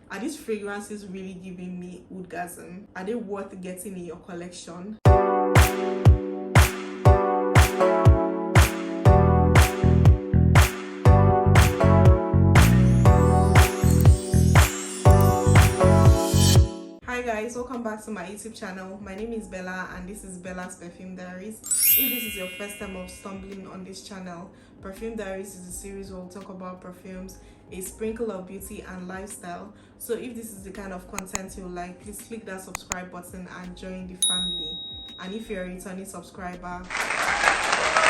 Are these fragrances really giving me Oudgasm? Are they worth getting in your collection? Hi guys, welcome back to my YouTube channel. My name is Bella and this is Bella's Perfume Diaries. If this is your first time of stumbling on this channel, Perfume Diaries is a series where we'll talk about perfumes, a sprinkle of beauty and lifestyle. So if this is the kind of content you like, please click that subscribe button and join the family. And if you're a returning subscriber,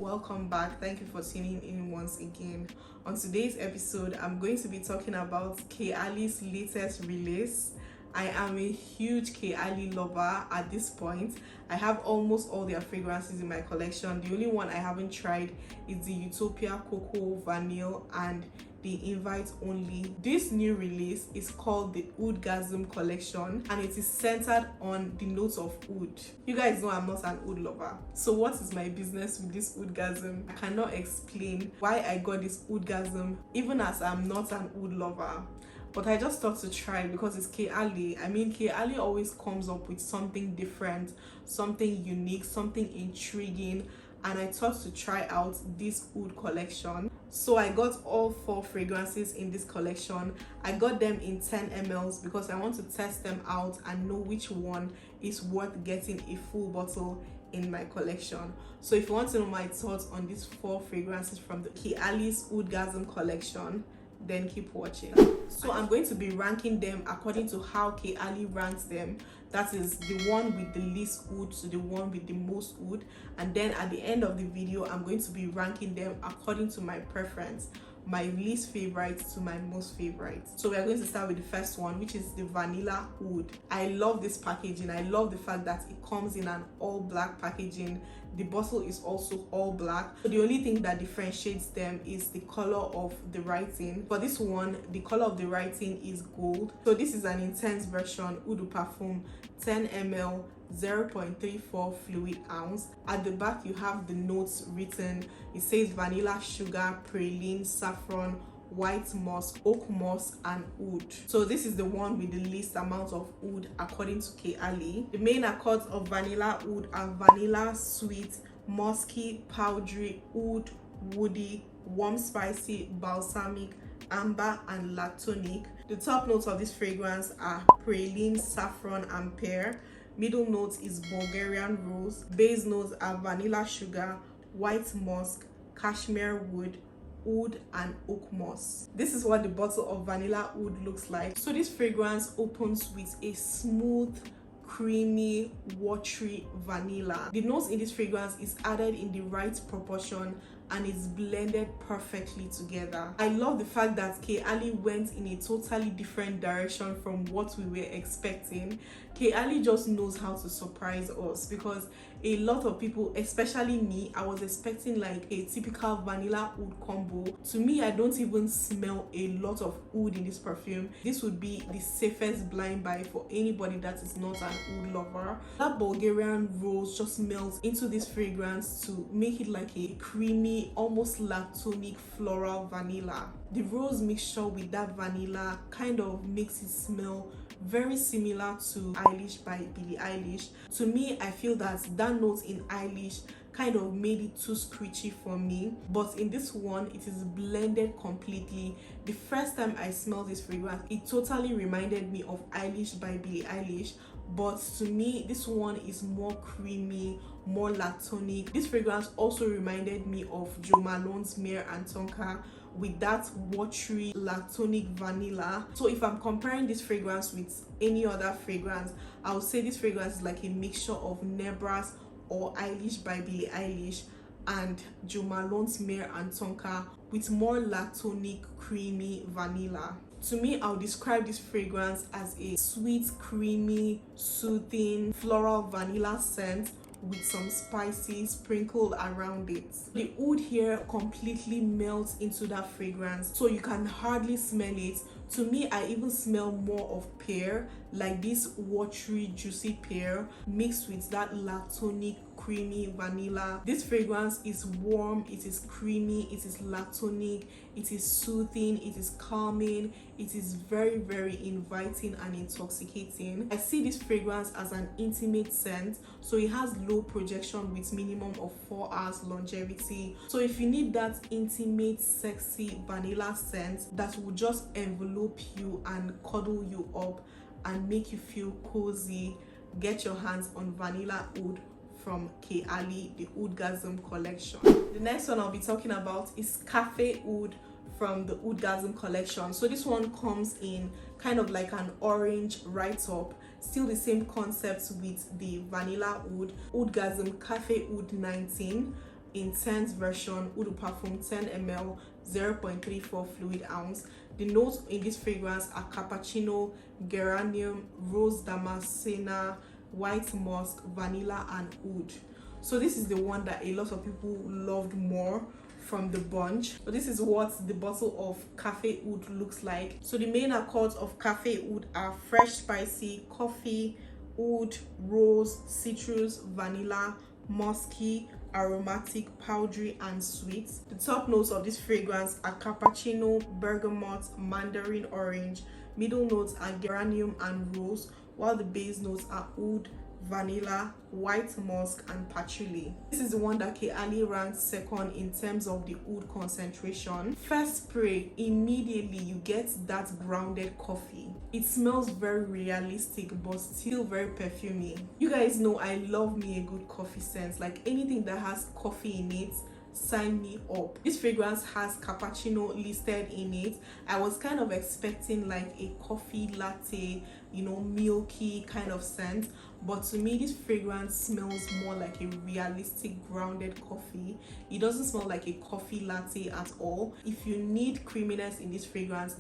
welcome back. Thank you for tuning in once again. On today's episode, I'm going to be talking about Kayali's latest release. I am a huge Kayali lover at this point. I have almost all their fragrances in my collection. The only one I haven't tried is the Utopia Cocoa Vanille and the Invite Only. This new release is called the Oudgasm collection and it is centered on the notes of oud. You guys know I'm not an oud lover. So what is my business with this Oudgasm? I cannot explain why I got this Oudgasm even as I'm not an oud lover. But I just thought to try because it's Kayali. I mean, Kayali always comes up with something different, something unique, something intriguing, and I thought to try out this oud collection. So I got all 4 fragrances in this collection. I got them in 10 mls because I want to test them out and know which one is worth getting a full bottle in my collection. So if you want to know my thoughts on these 4 fragrances from the Kayali's Oudgasm collection, then keep watching. So I'm going to be ranking them according to how Kayali ranks them. That is the one with the least oud to the one with the most oud, and then at the end of the video I'm going to be ranking them according to my preference, my least favorite to my most favorite. So we are going to start with the first one, which is the Vanilla Oud. I love this packaging. I love the fact that it comes in an all black packaging. The bottle is also all black. So the only thing that differentiates them is the color of the writing. For this one, the color of the writing is gold. So this is an intense version, Eau de Parfum, 10 ml, 0.34 fluid ounce. At the back you have the notes written. It says vanilla, sugar, praline, saffron, white musk, oak moss and oud. So this is the one with the least amount of oud according to Kayali. The main accords of vanilla oud are vanilla, sweet, musky, powdery, oud, woody, warm, spicy, balsamic, amber and lactonic. The top notes of this fragrance are praline, saffron and pear. Middle note is Bulgarian rose. Base notes are vanilla sugar, white musk, cashmere wood, oud and oak moss. This is what the bottle of vanilla oud looks like. So this fragrance opens with a smooth, creamy, watery vanilla. The notes in this fragrance is added in the right proportion and is blended perfectly together. I love the fact that Kayali went in a totally different direction from what we were expecting. Kayali just knows how to surprise us because a lot of people, especially me, I was expecting like a typical vanilla oud combo. To me, I don't even smell a lot of oud in this perfume. This would be the safest blind buy for anybody that is not an oud lover. That Bulgarian rose just melts into this fragrance to make it like a creamy, almost lactonic floral vanilla. The rose mixture with that vanilla kind of makes it smell very similar to Eilish by Billie Eilish. To me, I feel that note in Eilish kind of made it too screechy for me, but in this one it is blended completely. The first time I smelled this fragrance, it totally reminded me of Eilish by Billie Eilish, but to me this one is more creamy, more lactonic. This fragrance also reminded me of Jo Malone's Mare and Tonka with that watery lactonic vanilla. So if I'm comparing this fragrance with any other fragrance, I would say this fragrance is like a mixture of Nebras or Eilish by Billie Eilish and Jo Malone's Mare and Tonka with more lactonic, creamy vanilla. To me, I'll describe this fragrance as a sweet, creamy, soothing, floral vanilla scent with some spices sprinkled around it. The oud here completely melts into that fragrance, so you can hardly smell it. To me, I even smell more of pear, like this watery, juicy pear mixed with that lactonic, creamy vanilla. This fragrance is warm, it is creamy, it is lactonic, it is soothing, it is calming, it is very, very inviting and intoxicating. I see this fragrance as an intimate scent, so it has low projection with minimum of 4 hours longevity. So if you need that intimate, sexy vanilla scent that will just envelope you and cuddle you up and make you feel cozy, get your hands on Vanilla Oud from Kayali, the Oudgasm collection. The next one I'll be talking about is Cafe Oud from the Oudgasm collection. So this one comes in kind of like an orange write-up, still the same concept with the Vanilla Oud. Oudgasm Cafe Oud 19 intense version, Oud perfume 10 ml, 0.34 fluid ounce. The notes in this fragrance are cappuccino, geranium, rose damascena, white musk, vanilla, and oud. So this is the one that a lot of people loved more from the bunch. So this is what the bottle of Cafe Oud looks like. So the main accords of Cafe Oud are fresh spicy, coffee, oud, rose, citrus, vanilla, musky, aromatic, powdery, and sweet. The top notes of this fragrance are cappuccino, bergamot, mandarin orange. Middle notes are geranium and rose, while the base notes are oud, vanilla, white musk, and patchouli. This is the one that Kayali ranks second in terms of the oud concentration. First spray, immediately you get that grounded coffee. It smells very realistic but still very perfumey. You guys know I love me a good coffee scent. Like anything that has coffee in it, sign me up. This fragrance has cappuccino listed in it. I was kind of expecting like a coffee latte, you know, milky kind of scent, but to me this fragrance smells more like a realistic grounded coffee. It doesn't smell like a coffee latte at all. If you need creaminess in this fragrance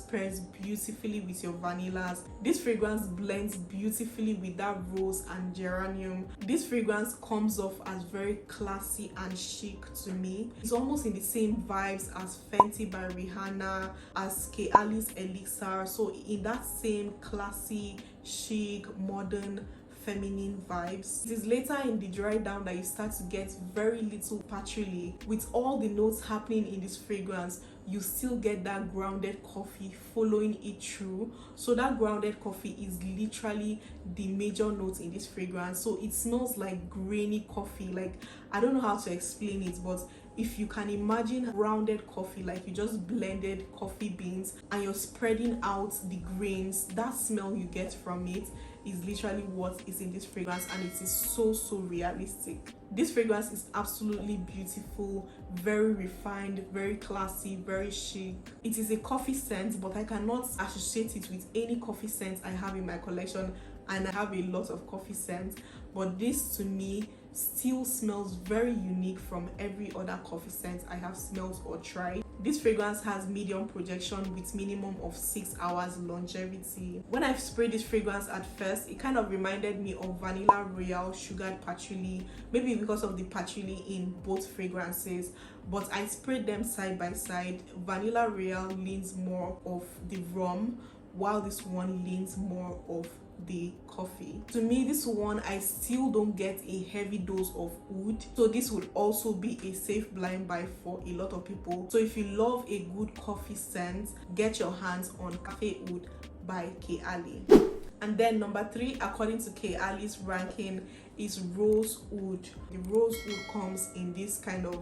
pairs beautifully with your vanillas. This fragrance blends beautifully with that rose and geranium. This fragrance comes off as very classy and chic to me. It's almost in the same vibes as Fenty by Rihanna, as Kayali's Elixir. So in that same classy, chic, modern, feminine vibes. It is later in the dry down that you start to get very little patchouli. With all the notes happening in this fragrance, you still get that grounded coffee following it through. So that grounded coffee is literally the major note in this fragrance. So it smells like grainy coffee. Like, I don't know how to explain it, but if you can imagine grounded coffee, like you just blended coffee beans and you're spreading out the grains, that smell you get from it is literally what is in this fragrance, and it is so realistic. This fragrance is absolutely beautiful, very refined, very classy, very chic. It is a coffee scent, but I cannot associate it with any coffee scent I have in my collection, and I have a lot of coffee scents, but this to me still smells very unique from every other coffee scent I have smelled or tried. This fragrance has medium projection with minimum of 6 hours longevity. When I sprayed this fragrance at first, it kind of reminded me of Vanilla Royale sugared patchouli, maybe because of the patchouli in both fragrances, but I sprayed them side by side. Vanilla Royale leans more of the rum, while this one leans more of the coffee. To me, this one, I still don't get a heavy dose of oud, so this would also be a safe blind buy for a lot of people. So if you love a good coffee scent, get your hands on Cafe Oud by Kayali. And then number 3, according to Kayali's ranking, is Rose Oud. The Rose Oud comes in this kind of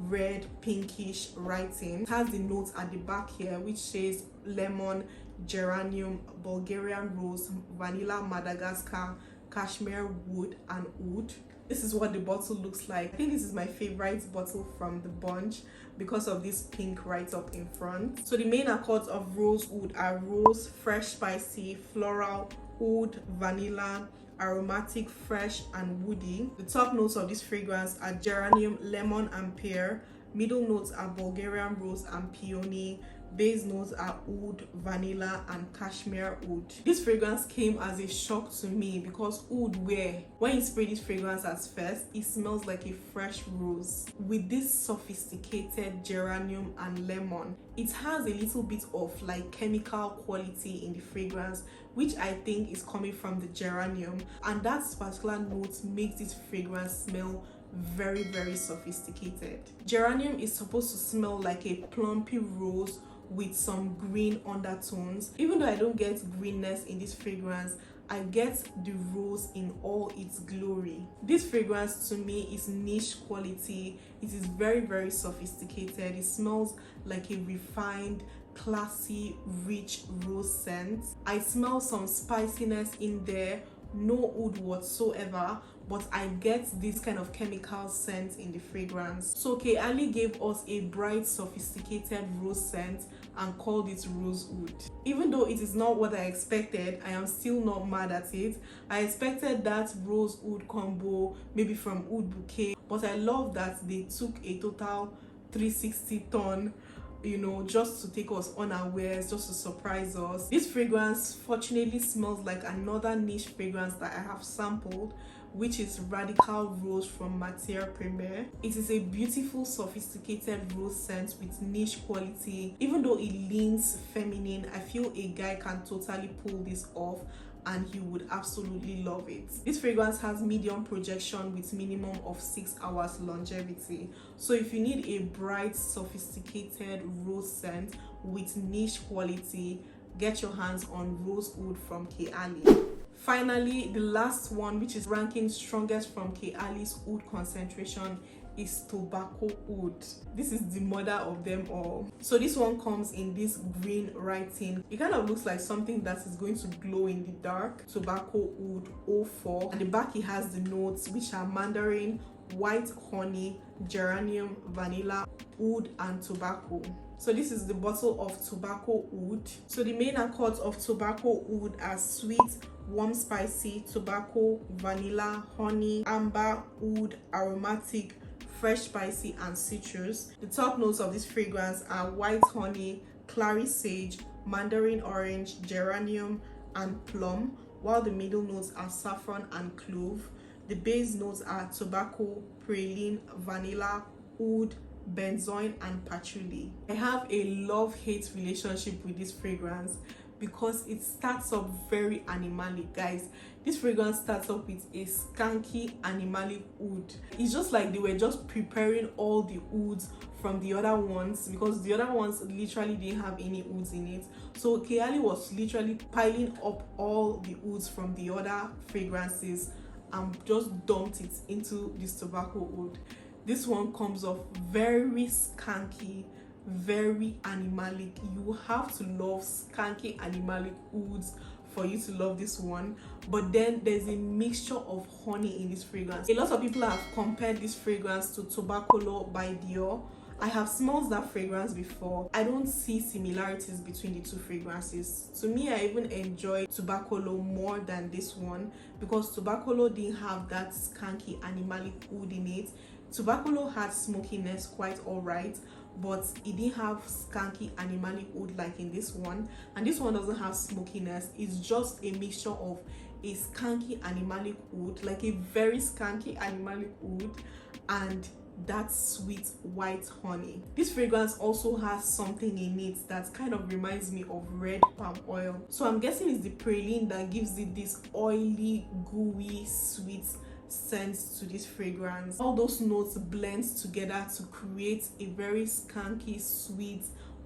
red pinkish writing. It has the notes at the back here which says lemon, geranium, Bulgarian rose, vanilla Madagascar, cashmere wood, and oud. This is what the bottle looks like. I think this is my favorite bottle from the bunch because of this pink right up in front. So the main accords of Rose Oud are rose, fresh spicy, floral, oud, vanilla, aromatic, fresh, and woody. The top notes of this fragrance are geranium, lemon, and pear. Middle notes are Bulgarian rose and peony. Base notes are oud, vanilla, and cashmere oud. This fragrance came as a shock to me because oud, when you spray this fragrance at first, it smells like a fresh rose with this sophisticated geranium and lemon. It has a little bit of like chemical quality in the fragrance, which I think is coming from the geranium, and that particular note makes this fragrance smell very, very sophisticated. Geranium is supposed to smell like a plumpy rose with some green undertones. Even though I don't get greenness in this fragrance, I get the rose in all its glory. This fragrance to me is niche quality. It is very, very sophisticated. It smells like a refined, classy, rich rose scent. I smell some spiciness in there, no oud whatsoever, but I get this kind of chemical scent in the fragrance. So Kayali gave us a bright, sophisticated rose scent and called it rose oud. Even though it is not what I expected, I am still not mad at it. I expected that rose oud combo maybe from Oud Bouquet, but I love that they took a total 360 turn, just to take us unawares, just to surprise us. This fragrance fortunately smells like another niche fragrance that I have sampled, which is Radical Rose from Matière Première. It is a beautiful, sophisticated rose scent with niche quality. Even though it leans feminine, I feel a guy can totally pull this off and he would absolutely love it. This fragrance has medium projection with minimum of 6 hours longevity. So if you need a bright, sophisticated rose scent with niche quality, get your hands on Rose Oud from Kayali. Finally, the last one, which is ranking strongest from Kayali's oud concentration, is Tobacco Oud. This is the mother of them all. So this one comes in this green writing. It kind of looks like something that is going to glow in the dark. Tobacco Oud 04. And the back, it has the notes, which are mandarin, white honey, geranium, vanilla, oud, and tobacco. So this is the bottle of Tobacco Oud. So the main accords of Tobacco Oud are sweet, warm, spicy, tobacco, vanilla, honey, amber, oud, aromatic, fresh, spicy, and citrus. The top notes of this fragrance are white honey, clary sage, mandarin orange, geranium, and plum, while the middle notes are saffron and clove. The base notes are tobacco, praline, vanilla, oud, benzoin, and patchouli. I have a love-hate relationship with this fragrance because it starts up very animalic, guys. This fragrance starts up with a skanky animalic oud. It's just like they were just preparing all the ouds from the other ones, because the other ones literally didn't have any ouds in it. So Kayali was literally piling up all the ouds from the other fragrances and just dumped it into this tobacco oud. This one comes off very skanky, very animalic. You have to love skanky animalic ouds for you to love this one. But then there's a mixture of honey in this fragrance. A lot of people have compared this fragrance to Tobacco by Dior. I have smelled that fragrance before. I don't see similarities between the two fragrances. To me, I even enjoy Tobacco more than this one because Tobacco didn't have that skanky animalic oud in it. Tobacco had smokiness quite alright, but it didn't have skanky animalic oud like in this one, and this one doesn't have smokiness. It's just a mixture of a skanky animalic oud, like a very skanky animalic oud, and that sweet white honey. This fragrance also has something in it that kind of reminds me of red palm oil, so I'm guessing it's the praline that gives it this oily, gooey, sweet scents to this fragrance. All those notes blend together to create a very skanky, sweet,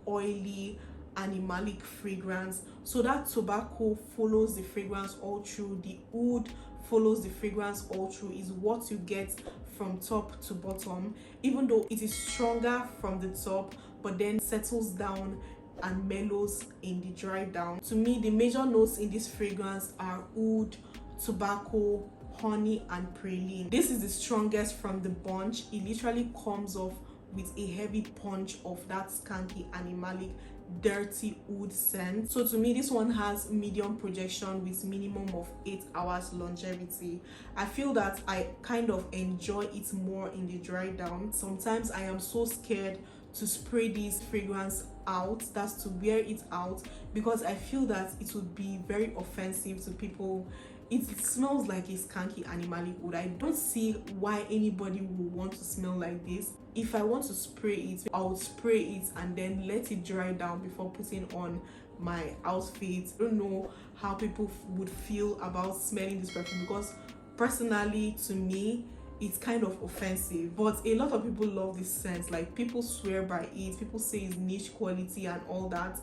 oily, animalic fragrance. So that tobacco follows the fragrance all through, the oud follows the fragrance all through, is what you get from top to bottom, even though it is stronger from the top but then settles down and mellows in the dry down. To me, the major notes in this fragrance are oud, tobacco, honey, and praline. This is the strongest from the bunch. It literally comes off with a heavy punch of that skanky, animalic, dirty oud scent. So to me, this one has medium projection with minimum of 8 hours longevity. I feel that I kind of enjoy it more in the dry down. Sometimes I am so scared to spray this fragrance out, that's to wear it out, because I feel that it would be very offensive to people. It smells like a skanky animalic wood. I don't see why anybody would want to smell like this. If I want to spray it, I would spray it and then let it dry down before putting on my outfit. I don't know how people would feel about smelling this perfume, because personally, to me, it's kind of offensive. But a lot of people love this scent. Like, people swear by it, people say it's niche quality and all that.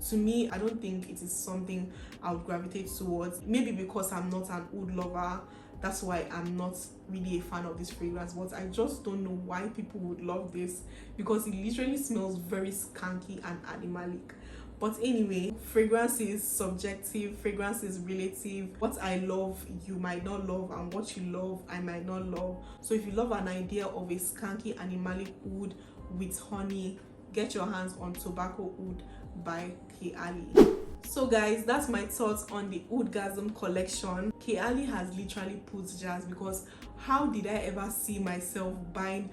To me, I don't think it is something I would gravitate towards. Maybe because I'm not an oud lover, that's why I'm not really a fan of this fragrance. But I just don't know why people would love this, because it literally smells very skanky and animalic. But anyway, fragrance is subjective, fragrance is relative. What I love, you might not love, and what you love, I might not love. So if you love an idea of a skanky animalic oud with honey, get your hands on Tobacco Oud by Kayali. So guys, that's my thoughts on the Oudgasm collection. Kayali has literally put jazz, because how did I ever see myself buying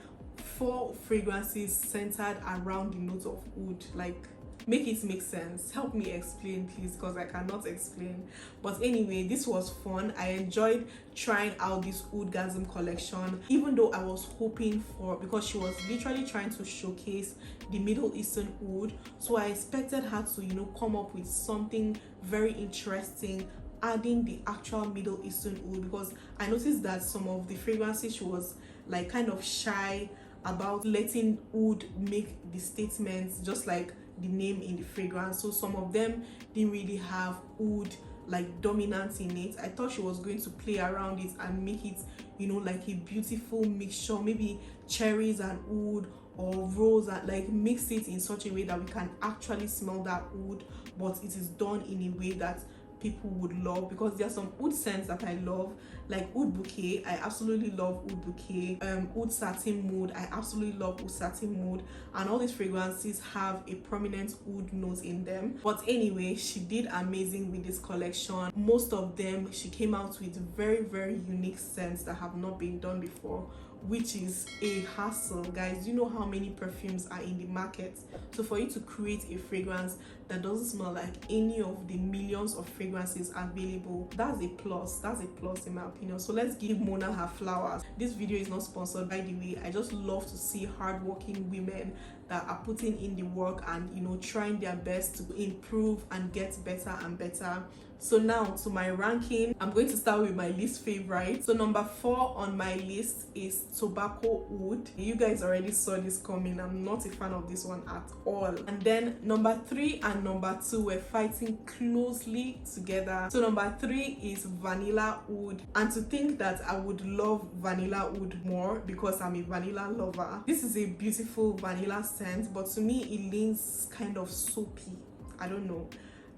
4 fragrances centered around the note of oud? Like, make it make sense. Help me explain, please, because I cannot explain. But anyway, this was fun. I enjoyed trying out this Oudgasm collection, even though I was hoping for, because she was literally trying to showcase the Middle Eastern oud, so I expected her to, you know, come up with something very interesting, adding the actual Middle Eastern oud, because I noticed that some of the fragrances she was like kind of shy about letting oud make the statements, just like the name in the fragrance. So some of them didn't really have oud like dominant in it. I thought she was going to play around it and make it, you know, like a beautiful mixture, maybe cherries and oud, or rose, and like mix it in such a way that we can actually smell that oud, but it is done in a way that people would love. Because there are some oud scents that I love, like oud bouquet. I absolutely love oud bouquet. Oud satin mood, I absolutely love oud satin mood, and all these fragrances have a prominent oud note in them. But anyway, she did amazing with this collection. Most of them, she came out with very, very unique scents that have not been done before, which is a hassle, guys. You know how many perfumes are in the market, so for you to create a fragrance that doesn't smell like any of the millions of fragrances available, that's a plus. That's a plus in my opinion. So let's give Mona her flowers. This video is not sponsored, by the way. I just love to see hardworking women that are putting in the work and, you know, trying their best to improve and get better and better. So now to my ranking, I'm going to start with my least favorite. So number 4 on my list is Tobacco Oud. You guys already saw this coming. I'm not a fan of this one at all. And then number 3 and number 2 were fighting closely together. So number 3 is Vanilla Oud. And to think that I would love Vanilla Oud more because I'm a vanilla lover. This is a beautiful vanilla scent, but to me it leans kind of soapy. I don't know.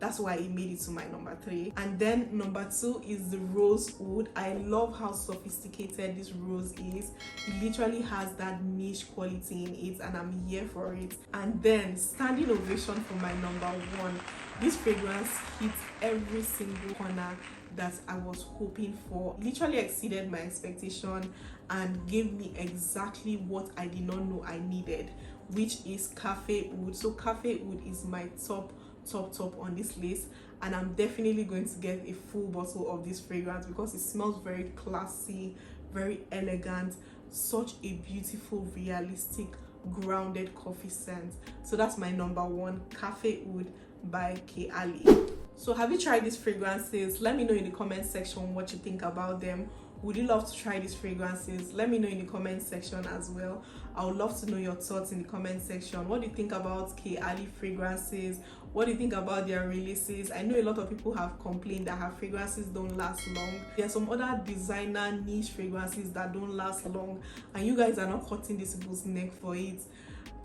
That's why it made it to my number 3. And then number 2 is the Rose Oud. I love how sophisticated this rose is. It literally has that niche quality in it, and I'm here for it. And then standing ovation for my number 1. This fragrance hit every single corner that I was hoping for. Literally exceeded my expectation and gave me exactly what I did not know I needed, which is Cafe Oud. So Cafe Oud is my top on this list, and I'm definitely going to get a full bottle of this fragrance because it smells very classy, very elegant, such a beautiful, realistic, grounded coffee scent. So that's my number 1, Cafe Oud by Kayali. So have you tried these fragrances? Let me know in the comment section what you think about them. Would you love to try these fragrances? Let me know in the comment section as well. I would love to know your thoughts in the comment section. What do you think about Kayali fragrances? What do you think about their releases? I know a lot of people have complained that her fragrances don't last long. There are some other designer niche fragrances that don't last long, and you guys are not cutting these people's neck for it.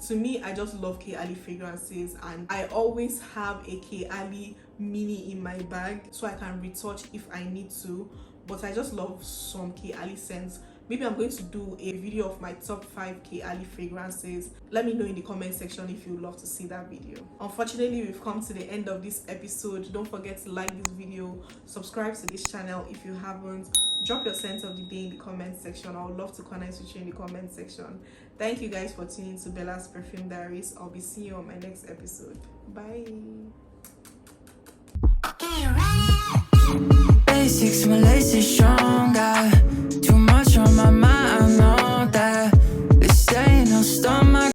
To me, I just love Kayali fragrances, and I always have a Kayali mini in my bag so I can retouch if I need to. But I just love some Kayali scents. Maybe I'm going to do a video of my top 5 Kayali fragrances. Let me know in the comment section if you would love to see that video. Unfortunately, we've come to the end of this episode. Don't forget to like this video, subscribe to this channel if you haven't. Drop your sense of the day in the comment section. I would love to connect with you in the comment section. Thank you guys for tuning to Bella's Perfume Diaries. I'll be seeing you on my next episode. Bye. Basics, my lace is strong.